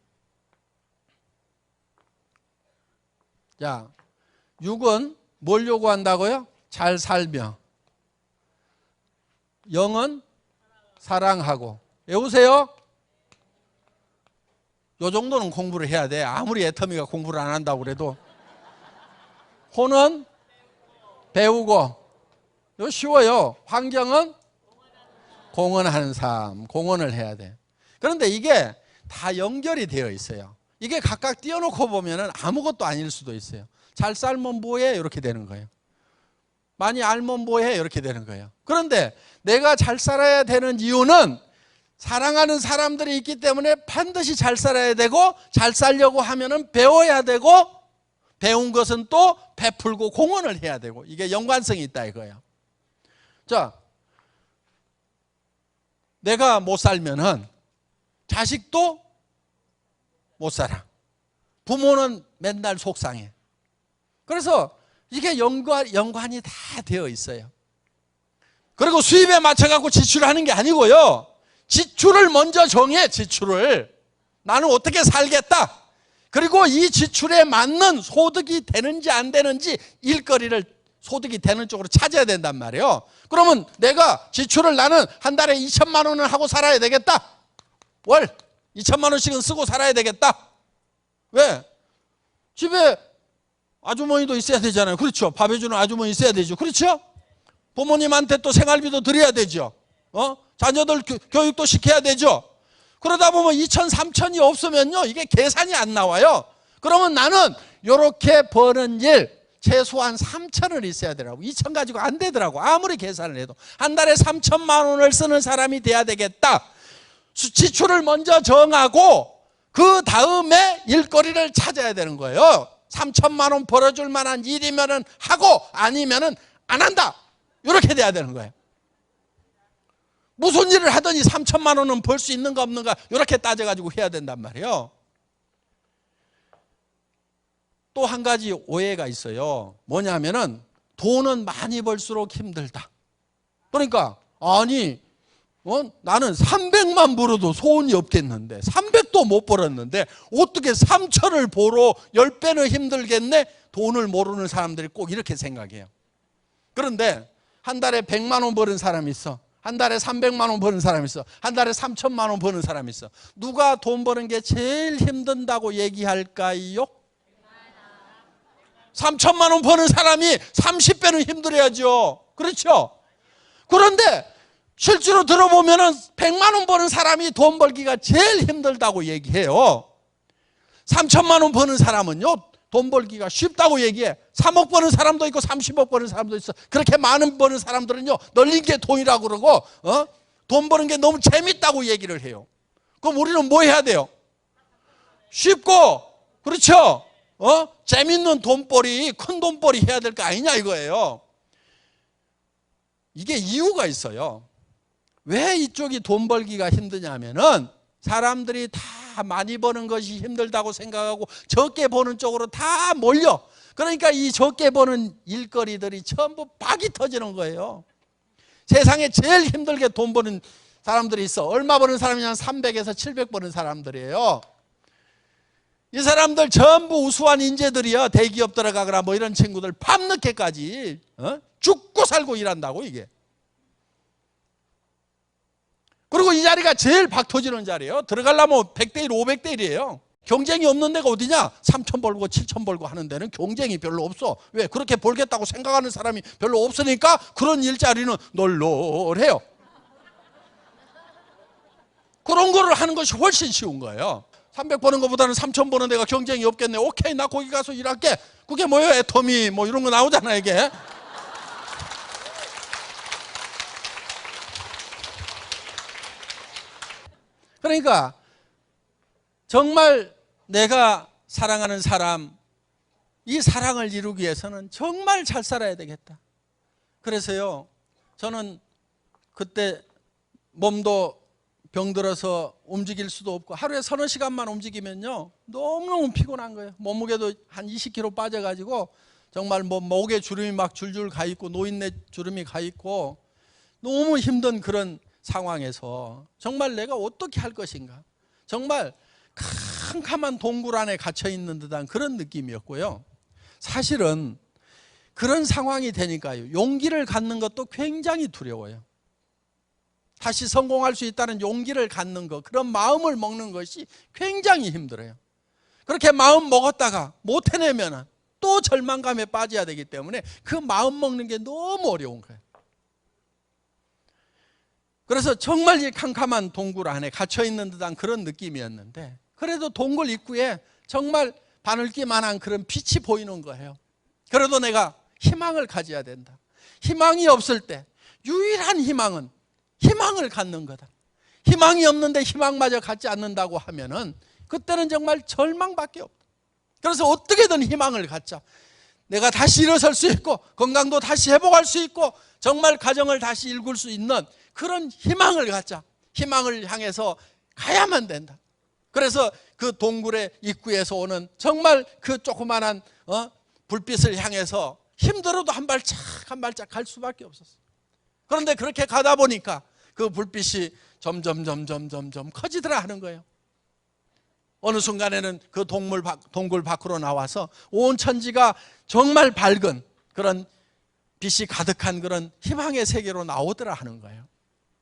자, 6은 뭘 요구한다고요? 잘 살며. 0은 사랑하고. 외우세요. 요 정도는 공부를 해야 돼. 아무리 애터미가 공부를 안 한다고 그래도. 혼은 배우고. 이거 쉬워요. 환경은 공헌하는 삶. 공헌을 해야 돼. 그런데 이게 다 연결이 되어 있어요. 이게 각각 띄워놓고 보면 아무것도 아닐 수도 있어요. 잘 살면 뭐해? 이렇게 되는 거예요. 많이 알면 뭐해 이렇게 되는 거예요. 그런데 내가 잘 살아야 되는 이유는 사랑하는 사람들이 있기 때문에 반드시 잘 살아야 되고, 잘 살려고 하면은 배워야 되고, 배운 것은 또 베풀고 공헌을 해야 되고, 이게 연관성이 있다 이거예요. 자, 내가 못 살면은 자식도 못 살아. 부모는 맨날 속상해. 그래서 이게 연관이 다 되어 있어요. 그리고 수입에 맞춰갖고 지출하는 게 아니고요. 지출을 먼저 정해, 지출을. 나는 어떻게 살겠다. 그리고 이 지출에 맞는 소득이 되는지 안 되는지 일거리를 소득이 되는 쪽으로 찾아야 된단 말이에요. 그러면 내가 지출을 나는 한 달에 2천만 원을 하고 살아야 되겠다. 월 2천만 원씩은 쓰고 살아야 되겠다. 왜? 집에 아주머니도 있어야 되잖아요. 그렇죠? 밥 해주는 아주머니 있어야 되죠. 그렇죠? 부모님한테 또 생활비도 드려야 되죠. 자녀들 교육도 시켜야 되죠. 그러다 보면 2천, 3천이 없으면요, 이게 계산이 안 나와요. 그러면 나는 이렇게 버는 일 최소한 3천을 있어야 되라고. 2천 가지고 안 되더라고. 아무리 계산을 해도. 한 달에 3천만 원을 쓰는 사람이 돼야 되겠다. 지출을 먼저 정하고 그 다음에 일거리를 찾아야 되는 거예요. 3천만 원 벌어줄 만한 일이면은 하고 아니면은 안 한다. 이렇게 돼야 되는 거예요. 무슨 일을 하더니 3천만 원은 벌 수 있는가 없는가 이렇게 따져가지고 해야 된단 말이에요. 또 한 가지 오해가 있어요. 뭐냐면은 돈은 많이 벌수록 힘들다. 그러니까 아니 나는 300만 벌어도 소원이 없겠는데 300도 못 벌었는데 어떻게 3천을 벌어 10배는 힘들겠네? 돈을 모르는 사람들이 꼭 이렇게 생각해요. 그런데 한 달에 100만 원 버는 사람이 있어. 한 달에 300만 원 버는 사람이 있어. 한 달에 3천만 원 버는 사람이 있어. 누가 돈 버는 게 제일 힘든다고 얘기할까요? 3천만 원 버는 사람이 30배는 힘들어야죠. 그렇죠? 그런데 실제로 들어보면은 100만 원 버는 사람이 돈 벌기가 제일 힘들다고 얘기해요. 3천만 원 버는 사람은요, 돈 벌기가 쉽다고 얘기해. 3억 버는 사람도 있고 30억 버는 사람도 있어. 그렇게 많은 버는 사람들은요, 널린 게 돈이라고 그러고 돈 버는 게 너무 재밌다고 얘기를 해요. 그럼 우리는 뭐 해야 돼요? 쉽고, 그렇죠? 재밌는 돈벌이, 큰 돈벌이 해야 될 거 아니냐 이거예요. 이게 이유가 있어요. 왜 이쪽이 돈 벌기가 힘드냐면은 사람들이 다 많이 버는 것이 힘들다고 생각하고 적게 버는 쪽으로 다 몰려. 그러니까 이 적게 버는 일거리들이 전부 박이 터지는 거예요. 세상에 제일 힘들게 돈 버는 사람들이 있어. 얼마 버는 사람이냐면 300에서 700 버는 사람들이에요. 이 사람들 전부 우수한 인재들이야. 대기업 들어가거나 뭐 이런 친구들 밤늦게까지 죽고 살고 일한다고 이게. 그리고 이 자리가 제일 박 터지는 자리예요. 들어가려면 100대 1, 500대 1이에요. 경쟁이 없는 데가 어디냐? 3천 벌고 7천 벌고 하는 데는 경쟁이 별로 없어. 왜? 그렇게 벌겠다고 생각하는 사람이 별로 없으니까 그런 일자리는 널널해요. 그런 거를 하는 것이 훨씬 쉬운 거예요. 300 버는 것보다는 3천 버는 데가 경쟁이 없겠네. 오케이, 나 거기 가서 일할게. 그게 뭐예요? 애터미 뭐 이런 거 나오잖아 이게. 그러니까 정말 내가 사랑하는 사람, 이 사랑을 이루기 위해서는 정말 잘 살아야 되겠다. 그래서요, 저는 그때 몸도 병들어서 움직일 수도 없고 하루에 서너 시간만 움직이면요 너무너무 피곤한 거예요. 몸무게도 한 20kg 빠져가지고 정말 뭐 목에 주름이 막 줄줄 가 있고 노인네 주름이 가 있고 너무 힘든 그런 상황에서 정말 내가 어떻게 할 것인가, 정말 캄캄한 동굴 안에 갇혀 있는 듯한 그런 느낌이었고요. 사실은 그런 상황이 되니까요, 용기를 갖는 것도 굉장히 두려워요. 다시 성공할 수 있다는 용기를 갖는 것, 그런 마음을 먹는 것이 굉장히 힘들어요. 그렇게 마음 먹었다가 못 해내면 또 절망감에 빠져야 되기 때문에 그 마음 먹는 게 너무 어려운 거예요. 그래서 정말 이 캄캄한 동굴 안에 갇혀있는 듯한 그런 느낌이었는데, 그래도 동굴 입구에 정말 바늘기만한 그런 빛이 보이는 거예요. 그래도 내가 희망을 가져야 된다. 희망이 없을 때 유일한 희망은 희망을 갖는 거다. 희망이 없는데 희망마저 갖지 않는다고 하면은 그때는 정말 절망밖에 없다. 그래서 어떻게든 희망을 갖자. 내가 다시 일어설 수 있고 건강도 다시 회복할 수 있고 정말 가정을 다시 일굴 수 있는 그런 희망을 갖자. 희망을 향해서 가야만 된다. 그래서 그 동굴의 입구에서 오는 정말 그 조그만한 불빛을 향해서 힘들어도 한 발짝 한 발짝 갈 수밖에 없었어요. 그런데 그렇게 가다 보니까 그 불빛이 점점 커지더라 하는 거예요. 어느 순간에는 그 동굴 밖으로 나와서 온 천지가 정말 밝은 그런 빛이 가득한 그런 희망의 세계로 나오더라 하는 거예요.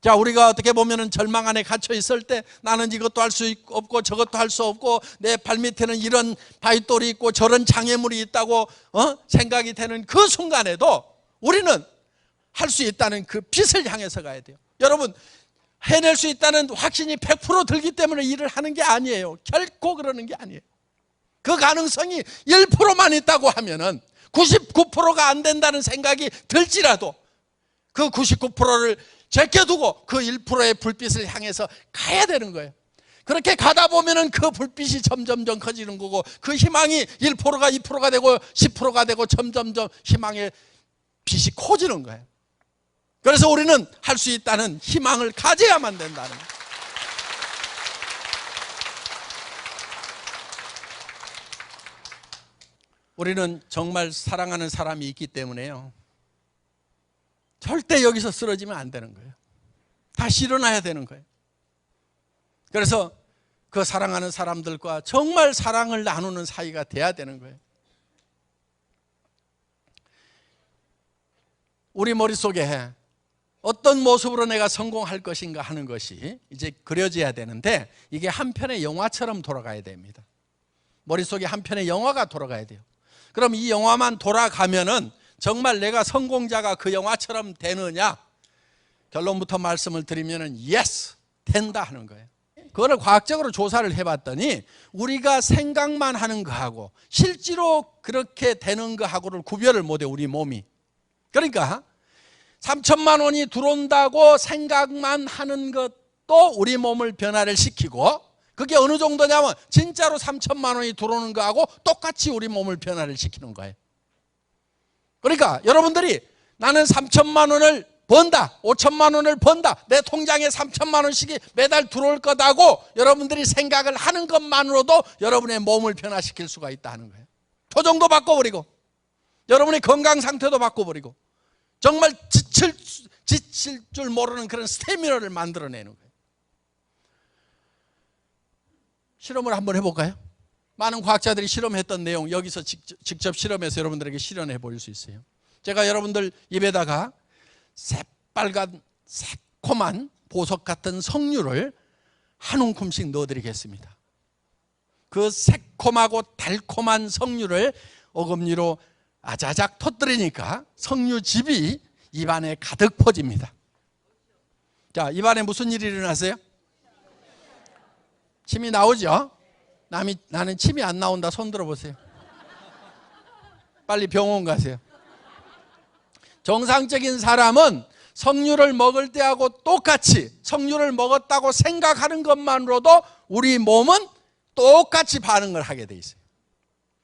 자, 우리가 어떻게 보면은 절망 안에 갇혀 있을 때 나는 이것도 할 수 없고 저것도 할 수 없고 내 발밑에는 이런 바위돌이 있고 저런 장애물이 있다고 생각이 되는 그 순간에도 우리는 할 수 있다는 그 빛을 향해서 가야 돼요. 여러분, 해낼 수 있다는 확신이 100% 들기 때문에 일을 하는 게 아니에요. 결코 그러는 게 아니에요. 그 가능성이 1%만 있다고 하면은 99%가 안 된다는 생각이 들지라도 그 99%를 제껴두고 그 1%의 불빛을 향해서 가야 되는 거예요. 그렇게 가다 보면은 그 불빛이 점점점 커지는 거고 그 희망이 1%가 2%가 되고 10%가 되고 점점점 희망의 빛이 커지는 거예요. 그래서 우리는 할 수 있다는 희망을 가져야만 된다는 거예요. 우리는 정말 사랑하는 사람이 있기 때문에요, 절대 여기서 쓰러지면 안 되는 거예요. 다시 일어나야 되는 거예요. 그래서 그 사랑하는 사람들과 정말 사랑을 나누는 사이가 돼야 되는 거예요. 우리 머릿속에 어떤 모습으로 내가 성공할 것인가 하는 것이 이제 그려져야 되는데 이게 한 편의 영화처럼 돌아가야 됩니다. 머릿속에 한 편의 영화가 돌아가야 돼요. 그럼 이 영화만 돌아가면은 정말 내가 성공자가 그 영화처럼 되느냐? 결론부터 말씀을 드리면은 yes, 된다 하는 거예요. 그거를 과학적으로 조사를 해봤더니 우리가 생각만 하는 거하고 실제로 그렇게 되는 거하고를 구별을 못해, 우리 몸이. 그러니까 3천만 원이 들어온다고 생각만 하는 것도 우리 몸을 변화를 시키고, 그게 어느 정도냐면 진짜로 3천만 원이 들어오는 거하고 똑같이 우리 몸을 변화를 시키는 거예요. 그러니까 여러분들이 나는 3천만 원을 번다, 5천만 원을 번다, 내 통장에 3천만 원씩이 매달 들어올 거다고 여러분들이 생각을 하는 것만으로도 여러분의 몸을 변화시킬 수가 있다는 거예요. 토종도 바꿔버리고 여러분의 건강 상태도 바꿔버리고 정말 지칠 줄 모르는 그런 스태미너를 만들어내는 거예요. 실험을 한번 해볼까요? 많은 과학자들이 실험했던 내용 여기서 직접 실험해서 여러분들에게 실현해 보일 수 있어요. 제가 여러분들 입에다가 새빨간 새콤한 보석 같은 석류를 한 움큼씩 넣어드리겠습니다. 그 새콤하고 달콤한 석류를 어금니로 아자작 터뜨리니까 석류즙이 입안에 가득 퍼집니다. 자, 입안에 무슨 일이 일어나세요? 침이 나오죠? 나는 침이 안 나온다 손 들어보세요. 빨리 병원 가세요. 정상적인 사람은 석류를 먹을 때하고 똑같이 석류를 먹었다고 생각하는 것만으로도 우리 몸은 똑같이 반응을 하게 돼 있어요.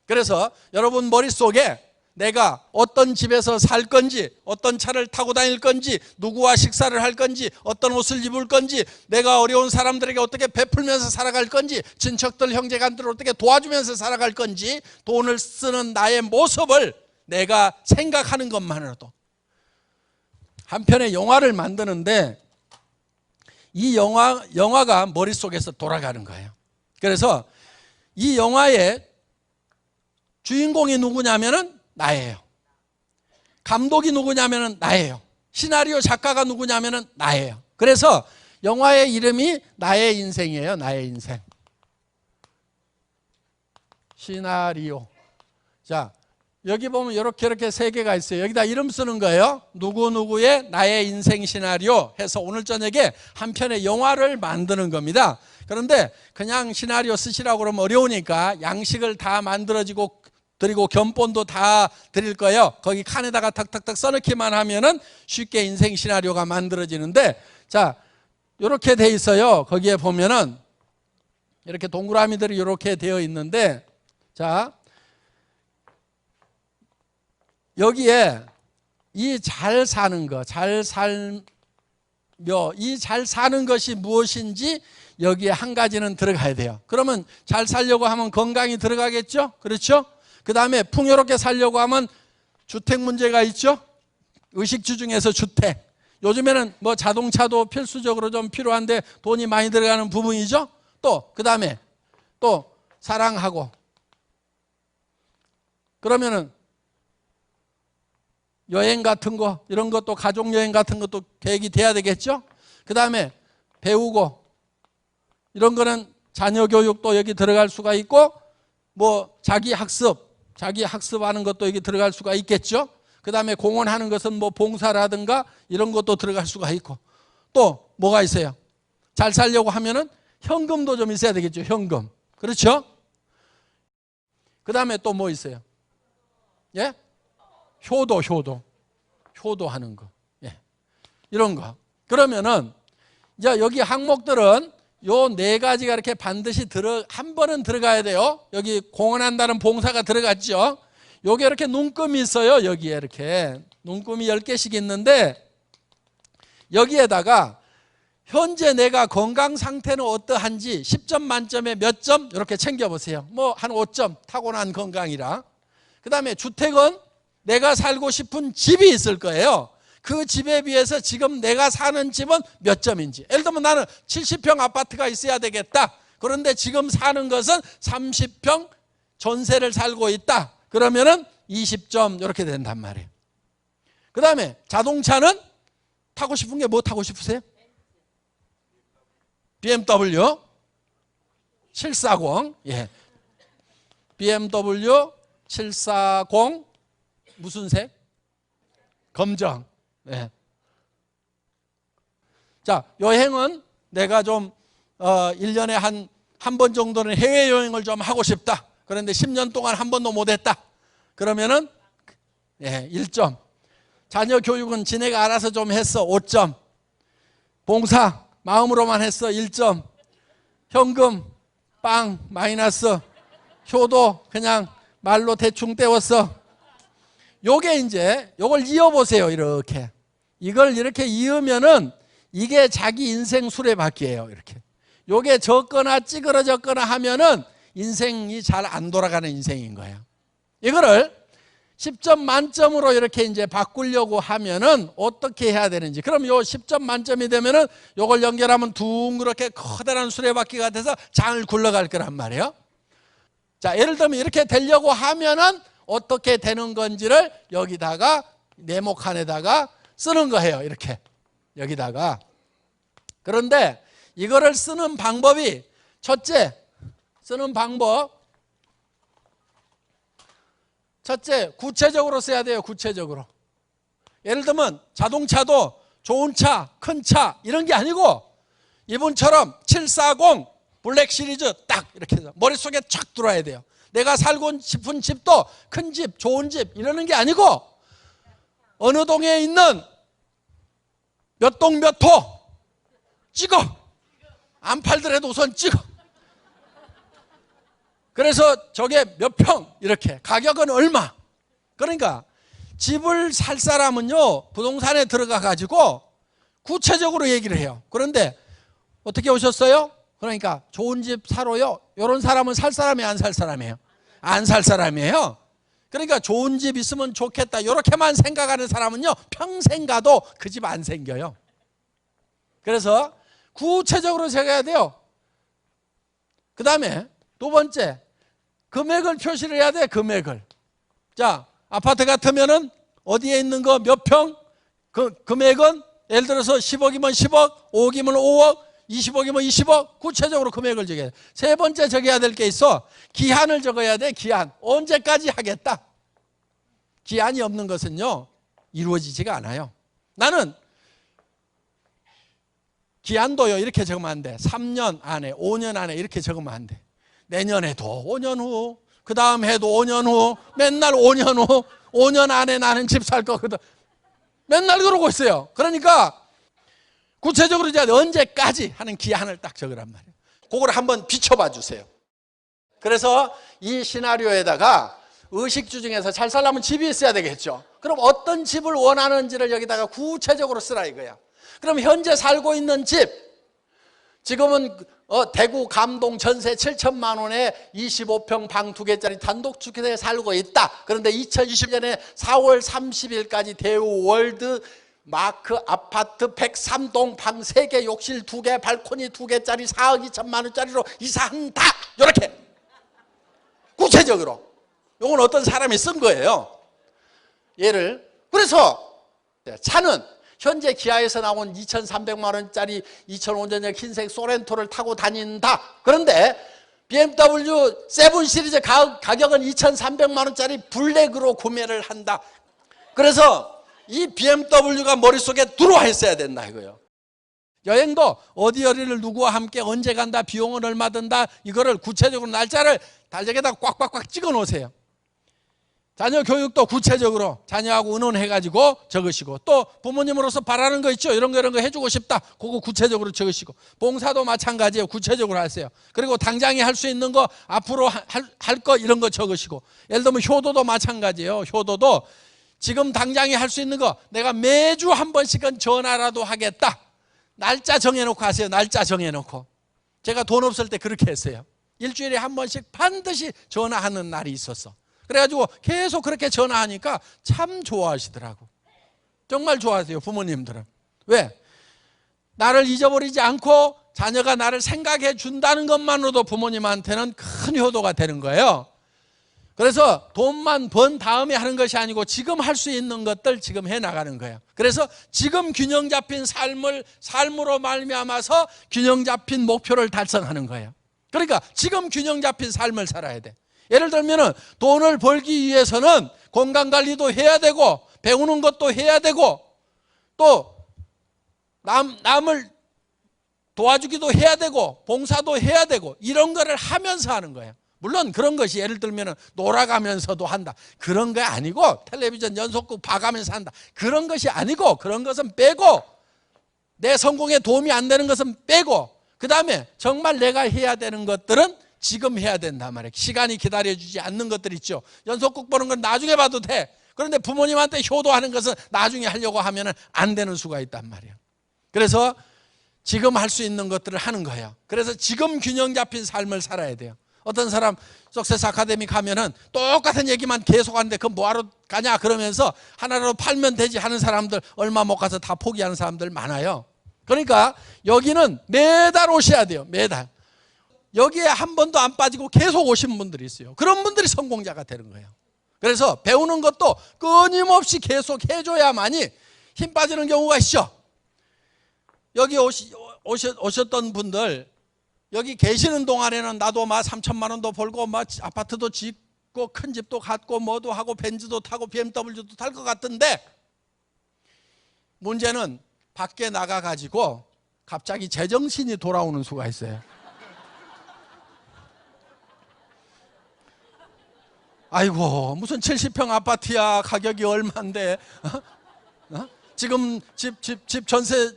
그래서 여러분 머릿속에 내가 어떤 집에서 살 건지, 어떤 차를 타고 다닐 건지, 누구와 식사를 할 건지, 어떤 옷을 입을 건지, 내가 어려운 사람들에게 어떻게 베풀면서 살아갈 건지, 친척들 형제간들을 어떻게 도와주면서 살아갈 건지, 돈을 쓰는 나의 모습을 내가 생각하는 것만으로도 한 편의 영화를 만드는데 이 영화가 머릿속에서 돌아가는 거예요. 그래서 이 영화의 주인공이 누구냐면은 나예요. 감독이 누구냐면은 나예요. 시나리오 작가가 누구냐면은 나예요. 그래서 영화의 이름이 나의 인생이에요. 나의 인생. 시나리오. 자, 여기 보면 이렇게 세 개가 있어요. 여기다 이름 쓰는 거예요. 누구누구의 나의 인생 시나리오 해서 오늘 저녁에 한 편의 영화를 만드는 겁니다. 그런데 그냥 시나리오 쓰시라고 그러면 어려우니까 양식을 다 만들어지고 드리고 견본도 다 드릴 거예요. 거기 칸에다가 탁탁탁 써넣기만 하면은 쉽게 인생 시나리오가 만들어지는데, 자, 이렇게 돼 있어요. 거기에 보면은 이렇게 동그라미들이 이렇게 되어 있는데, 자, 여기에 이 잘 사는 거, 잘 살며, 이 잘 사는 것이 무엇인지 여기에 한 가지는 들어가야 돼요. 그러면 잘 살려고 하면 건강이 들어가겠죠? 그렇죠? 그 다음에 풍요롭게 살려고 하면 주택 문제가 있죠? 의식주 중에서 주택. 요즘에는 뭐 자동차도 필수적으로 좀 필요한데 돈이 많이 들어가는 부분이죠? 또, 그 다음에 또 사랑하고. 그러면은 여행 같은 거, 이런 것도 가족여행 같은 것도 계획이 돼야 되겠죠? 그 다음에 배우고, 이런 거는 자녀 교육도 여기 들어갈 수가 있고, 뭐 자기 학습하는 것도 여기 들어갈 수가 있겠죠? 그 다음에 공헌하는 것은 뭐 봉사라든가 이런 것도 들어갈 수가 있고, 또 뭐가 있어요? 잘 살려고 하면은 현금도 좀 있어야 되겠죠? 현금. 그렇죠? 그 다음에 또 뭐 있어요? 예? 효도하는 거. 예. 이런 거. 그러면은 이제 여기 항목들은 요 네 가지가 이렇게 반드시 한 번은 들어가야 돼요. 여기 공헌한다는 봉사가 들어갔죠. 요게 이렇게 눈금이 있어요. 여기에 이렇게 눈금이 10개씩 있는데, 여기에다가 현재 내가 건강 상태는 어떠한지 10점 만점에 몇 점 이렇게 챙겨보세요. 뭐 한 5점, 타고난 건강이라. 그 다음에 주택은 내가 살고 싶은 집이 있을 거예요. 그 집에 비해서 지금 내가 사는 집은 몇 점인지. 예를 들면 나는 70평 아파트가 있어야 되겠다. 그런데 지금 사는 것은 30평 전세를 살고 있다. 그러면은 20점 이렇게 된단 말이에요. 그 다음에 자동차는 타고 싶은 게 뭐 타고 싶으세요? BMW 740. 예. BMW 740 무슨 색? 검정. 네. 자, 여행은 내가 좀 1년에 한 번 정도는 해외여행을 좀 하고 싶다. 그런데 10년 동안 한 번도 못했다. 그러면은 1점. 자녀 교육은 지네가 알아서 좀 했어. 5점. 봉사 마음으로만 했어. 1점. 현금 빵 마이너스. 효도 그냥 말로 대충 때웠어. 요게 이제 요걸 이어보세요. 이렇게. 이걸 이렇게 이으면은 이게 자기 인생 수레바퀴예요. 이렇게. 요게 졌거나 찌그러졌거나 하면은 인생이 잘 안 돌아가는 인생인 거예요. 이거를 10점 만점으로 이렇게 이제 바꾸려고 하면은 어떻게 해야 되는지. 그럼 요 10점 만점이 되면은 요걸 연결하면 둥그렇게 커다란 수레바퀴가 돼서 장을 굴러갈 거란 말이에요. 자, 예를 들면 이렇게 되려고 하면은 어떻게 되는 건지를 여기다가 네모칸에다가 쓰는 거예요. 이렇게 여기다가. 그런데 이거를 쓰는 방법이, 첫째 쓰는 방법, 첫째 구체적으로 써야 돼요. 구체적으로. 예를 들면 자동차도 좋은 차, 큰 차 이런 게 아니고 이분처럼 740 블랙 시리즈 딱 이렇게 해서 머릿속에 쫙 들어와야 돼요. 내가 살고 싶은 집도 큰 집, 좋은 집 이러는 게 아니고 어느 동에 있는 몇 동 몇 호 찍어. 안 팔더라도 우선 찍어. 그래서 저게 몇 평 이렇게 가격은 얼마. 그러니까 집을 살 사람은요 부동산에 들어가 가지고 구체적으로 얘기를 해요. 그런데 어떻게 오셨어요? 그러니까 좋은 집 사러요. 이런 사람은 살 사람이 안 살 사람이에요? 안 살 사람이에요. 그러니까 좋은 집 있으면 좋겠다 이렇게만 생각하는 사람은요 평생 가도 그 집 안 생겨요. 그래서 구체적으로 적어야 돼요. 그 다음에 두 번째 금액을 표시를 해야 돼. 금액을. 자, 아파트 같으면은 어디에 있는 거 몇 평? 그 금액은 예를 들어서 10억이면 10억, 5억이면 5억, 20억이면 20억. 구체적으로 금액을 적어야 돼. 세 번째 적어야 될 게 있어. 기한을 적어야 돼. 기한. 언제까지 하겠다. 기한이 없는 것은요 이루어지지가 않아요. 나는 기한도요 이렇게 적으면 안 돼. 3년 안에, 5년 안에 이렇게 적으면 안 돼. 내년에도 5년 후, 그 다음 해도 5년 후, 맨날 5년 후, 5년 안에 나는 집 살 거거든. 맨날 그러고 있어요. 그러니까 구체적으로 이제 언제까지 하는 기한을 딱 적으란 말이에요. 그걸 한번 비춰봐 주세요. 그래서 이 시나리오에다가 의식주 중에서 잘 살려면 집이 있어야 되겠죠. 그럼 어떤 집을 원하는지를 여기다가 구체적으로 쓰라 이거야. 그럼 현재 살고 있는 집, 지금은 대구 감동 전세 7천만 원에 25평 방 2개짜리 단독주택에 살고 있다. 그런데 2020년에 4월 30일까지 대우 월드 마크 아파트 103동 방 3개 욕실 2개 발코니 2개짜리 4억 2천만 원짜리로 이사한다. 이렇게 구체적으로. 이건 어떤 사람이 쓴 거예요. 얘를. 그래서 차는 현재 기아에서 나온 2,300만 원짜리 2005년형 흰색 소렌토를 타고 다닌다. 그런데 BMW 7 시리즈 가격은 2,300만 원짜리 블랙으로 구매를 한다. 그래서 이 BMW가 머릿속에 들어와 있어야 된다 이거예요. 여행도 어디를 누구와 함께 언제 간다, 비용은 얼마 든다, 이거를 구체적으로 날짜를 달력에다 꽉꽉꽉 찍어 놓으세요. 자녀 교육도 구체적으로 자녀하고 의논해가지고 적으시고, 또 부모님으로서 바라는 거 있죠. 이런 거 해주고 싶다. 그거 구체적으로 적으시고, 봉사도 마찬가지예요. 구체적으로 하세요. 그리고 당장에 할 수 있는 거, 앞으로 할 거 이런 거 적으시고, 예를 들면 효도도 마찬가지예요. 효도도 지금 당장에 할 수 있는 거 내가 매주 한 번씩은 전화라도 하겠다. 날짜 정해놓고 하세요. 날짜 정해놓고. 제가 돈 없을 때 그렇게 했어요. 일주일에 한 번씩 반드시 전화하는 날이 있었어. 그래가지고 계속 그렇게 전화하니까 참 좋아하시더라고. 정말 좋아하세요, 부모님들은. 왜? 나를 잊어버리지 않고 자녀가 나를 생각해 준다는 것만으로도 부모님한테는 큰 효도가 되는 거예요. 그래서 돈만 번 다음에 하는 것이 아니고 지금 할 수 있는 것들 지금 해나가는 거예요. 그래서 지금 균형 잡힌 삶으로 말미암아서 균형 잡힌 목표를 달성하는 거예요. 그러니까 지금 균형 잡힌 삶을 살아야 돼. 예를 들면 돈을 벌기 위해서는 건강관리도 해야 되고, 배우는 것도 해야 되고, 또 남을 도와주기도 해야 되고, 봉사도 해야 되고, 이런 거를 하면서 하는 거예요. 물론 그런 것이 예를 들면 놀아가면서도 한다, 그런 거 아니고, 텔레비전 연속극 봐가면서 한다, 그런 것이 아니고, 그런 것은 빼고, 내 성공에 도움이 안 되는 것은 빼고, 그 다음에 정말 내가 해야 되는 것들은 지금 해야 된단 말이에요. 시간이 기다려주지 않는 것들 있죠. 연속극 보는 건 나중에 봐도 돼. 그런데 부모님한테 효도하는 것은 나중에 하려고 하면 안 되는 수가 있단 말이에요. 그래서 지금 할 수 있는 것들을 하는 거예요. 그래서 지금 균형 잡힌 삶을 살아야 돼요. 어떤 사람 석세스 아카데미 가면은 똑같은 얘기만 계속 하는데 그건 뭐하러 가냐 그러면서 하나라도 팔면 되지 하는 사람들, 얼마 못 가서 다 포기하는 사람들 많아요. 그러니까 여기는 매달 오셔야 돼요. 매달. 여기에 한 번도 안 빠지고 계속 오신 분들이 있어요. 그런 분들이 성공자가 되는 거예요. 그래서 배우는 것도 끊임없이 계속 해줘야만이 힘 빠지는 경우가 있죠. 여기 오셨던 분들, 여기 계시는 동안에는 나도 막 3천만 원도 벌고 막 아파트도 짓고 큰 집도 갖고 뭐도 하고 벤츠도 타고 BMW도 탈 것 같은데, 문제는 밖에 나가가지고 갑자기 제정신이 돌아오는 수가 있어요. 아이고, 무슨 70평 아파트야, 가격이 얼마인데, 지금 집 전세,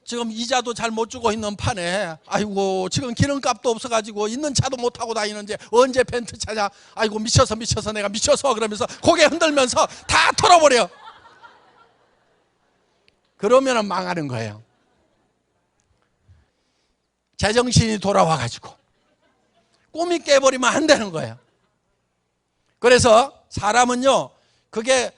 지금 이자도 잘 못 주고 있는 판에, 아이고, 지금 기름값도 없어가지고 있는 차도 못 타고 다니는데 언제 벤트 차냐, 아이고, 미쳐서 내가 미쳐서, 그러면서 고개 흔들면서 다 털어버려. 그러면 망하는 거예요. 제정신이 돌아와가지고 꿈이 깨버리면 안 되는 거예요. 그래서 사람은요, 그게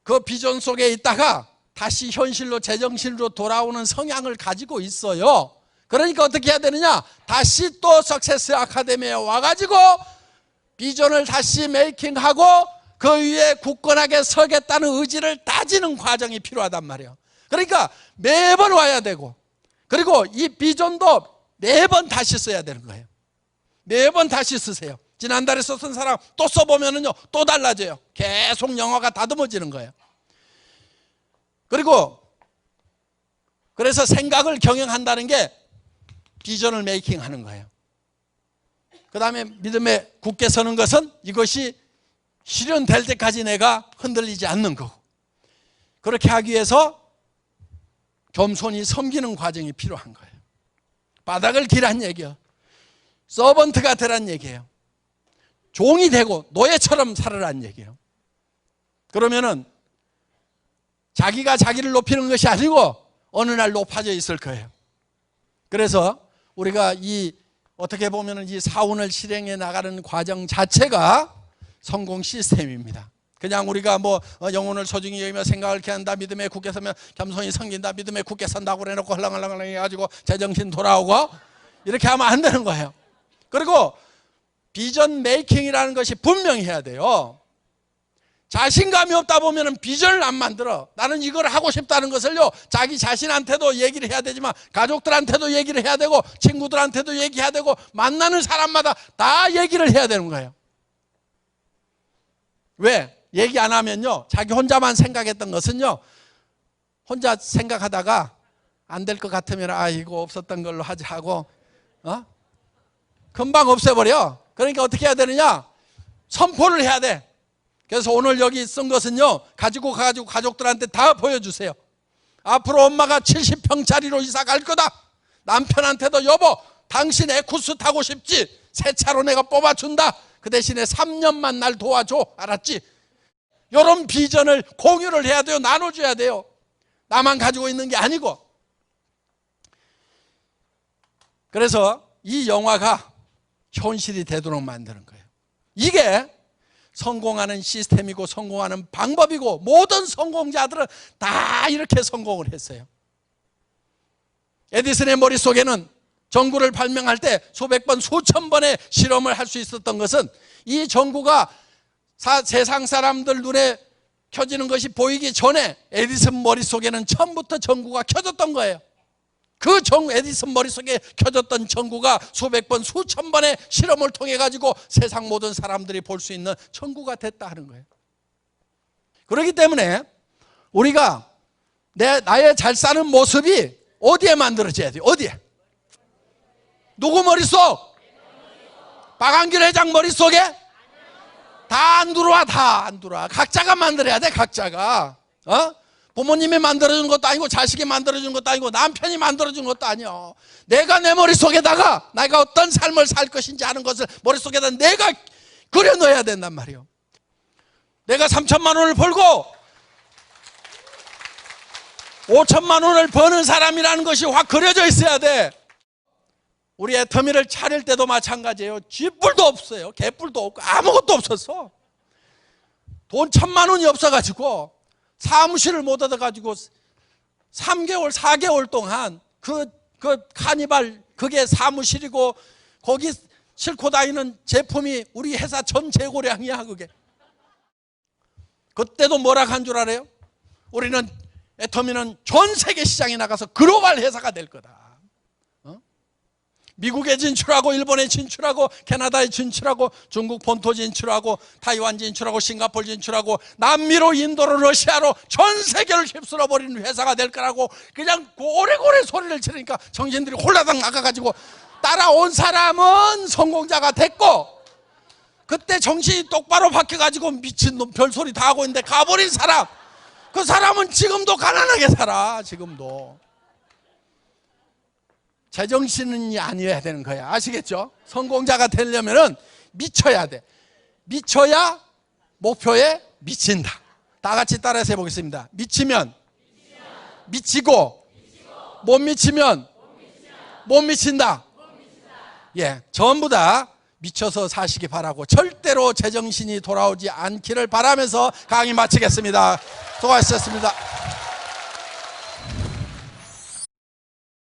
그 비전 속에 있다가 다시 현실로 제정신으로 돌아오는 성향을 가지고 있어요. 그러니까 어떻게 해야 되느냐, 다시 또 석세스 아카데미에 와가지고 비전을 다시 메이킹하고 그 위에 굳건하게 서겠다는 의지를 다지는 과정이 필요하단 말이에요. 그러니까 매번 와야 되고, 그리고 이 비전도 매번 다시 써야 되는 거예요. 매번 다시 쓰세요. 지난달에 썼던 사람 또 써보면은요, 또 달라져요. 계속 영화가 다듬어지는 거예요. 그리고 그래서 생각을 경영한다는 게 비전을 메이킹하는 거예요. 그 다음에 믿음에 굳게 서는 것은 이것이 실현될 때까지 내가 흔들리지 않는 거고, 그렇게 하기 위해서 겸손히 섬기는 과정이 필요한 거예요. 바닥을 기란 얘기예요. 서번트가 되란 얘기예요. 종이 되고 노예처럼 살으란 얘기예요. 그러면은 자기가 자기를 높이는 것이 아니고 어느 날 높아져 있을 거예요. 그래서 우리가 어떻게 보면은 이 사원을 실행해 나가는 과정 자체가 성공 시스템입니다. 그냥 우리가 영혼을 소중히 여기며 생각을 이렇게 한다, 믿음에 굳게 서면 겸손히 섬긴다, 믿음에 굳게 선다고 그래놓고 헐렁헐렁 해가지고 제정신 돌아오고 이렇게 하면 안 되는 거예요. 그리고 비전 메이킹이라는 것이 분명히 해야 돼요. 자신감이 없다 보면 비전을 안 만들어. 나는 이걸 하고 싶다는 것을요, 자기 자신한테도 얘기를 해야 되지만 가족들한테도 얘기를 해야 되고 친구들한테도 얘기해야 되고 만나는 사람마다 다 얘기를 해야 되는 거예요. 왜? 얘기 안 하면요, 자기 혼자만 생각했던 것은요, 혼자 생각하다가 안 될 것 같으면 이거 없었던 걸로 하자 하고 금방 없애버려. 그러니까 어떻게 해야 되느냐? 선포를 해야 돼. 그래서 오늘 여기 쓴 것은요, 가지고 가가지고 가족들한테 다 보여주세요. 앞으로 엄마가 70평짜리로 이사 갈 거다. 남편한테도 여보, 당신 에쿠스 타고 싶지? 새 차로 내가 뽑아준다. 그 대신에 3년만 날 도와줘. 알았지? 이런 비전을 공유를 해야 돼요. 나눠줘야 돼요. 나만 가지고 있는 게 아니고. 그래서 이 영화가 현실이 되도록 만드는 거예요. 이게 성공하는 시스템이고 성공하는 방법이고, 모든 성공자들은 다 이렇게 성공을 했어요. 에디슨의 머릿속에는 전구를 발명할 때 수백 번 수천 번의 실험을 할 수 있었던 것은, 이 전구가 세상 사람들 눈에 켜지는 것이 보이기 전에 에디슨 머릿속에는 처음부터 전구가 켜졌던 거예요. 그 에디슨 머릿속에 켜졌던 전구가 수백 번 수천 번의 실험을 통해 가지고 세상 모든 사람들이 볼 수 있는 전구가 됐다 하는 거예요. 그렇기 때문에 우리가 나의 잘 사는 모습이 어디에 만들어져야 돼요? 어디에? 누구 머릿속? 박한길 회장 머릿속에? 다 안 들어와. 다 안 들어와. 각자가 만들어야 돼. 각자가. 부모님이 만들어준 것도 아니고 자식이 만들어준 것도 아니고 남편이 만들어준 것도 아니요. 내가 내 머릿속에다가 내가 어떤 삶을 살 것인지 아는 것을 머릿속에다 내가 그려 넣어야 된단 말이에요. 내가 3천만 원을 벌고 5천만 원을 버는 사람이라는 것이 확 그려져 있어야 돼. 우리 애터미를 차릴 때도 마찬가지예요. 쥐뿔도 없어요. 개뿔도 없고 아무것도 없었어. 돈 1,000만 원이 없어가지고 사무실을 못 얻어가지고 3개월 4개월 동안 그 카니발, 그게 사무실이고 거기 싣고 다니는 제품이 우리 회사 전 재고량이야. 그게 그때도 뭐라 한 줄 알아요? 우리는 애터미는 전 세계 시장에 나가서 글로벌 회사가 될 거다. 미국에 진출하고 일본에 진출하고 캐나다에 진출하고 중국 본토 진출하고 타이완 진출하고 싱가포르 진출하고 남미로 인도로 러시아로 전 세계를 휩쓸어 버리는 회사가 될 거라고 그냥 고래고래 소리를 치니까 정신들이 홀라당 나가가지고 따라온 사람은 성공자가 됐고, 그때 정신이 똑바로 바뀌어가지고 미친놈 별소리 다 하고 있는데 가버린 사람, 그 사람은 지금도 가난하게 살아. 지금도. 제정신이 아니어야 되는 거야. 아시겠죠? 성공자가 되려면은 미쳐야 돼. 미쳐야 목표에 미친다. 다 같이 따라서 해보겠습니다. 미치면 미치고, 못 미치면 못 미친다. 예, 전부 다 미쳐서 사시기 바라고, 절대로 제정신이 돌아오지 않기를 바라면서 강의 마치겠습니다. 수고하셨습니다.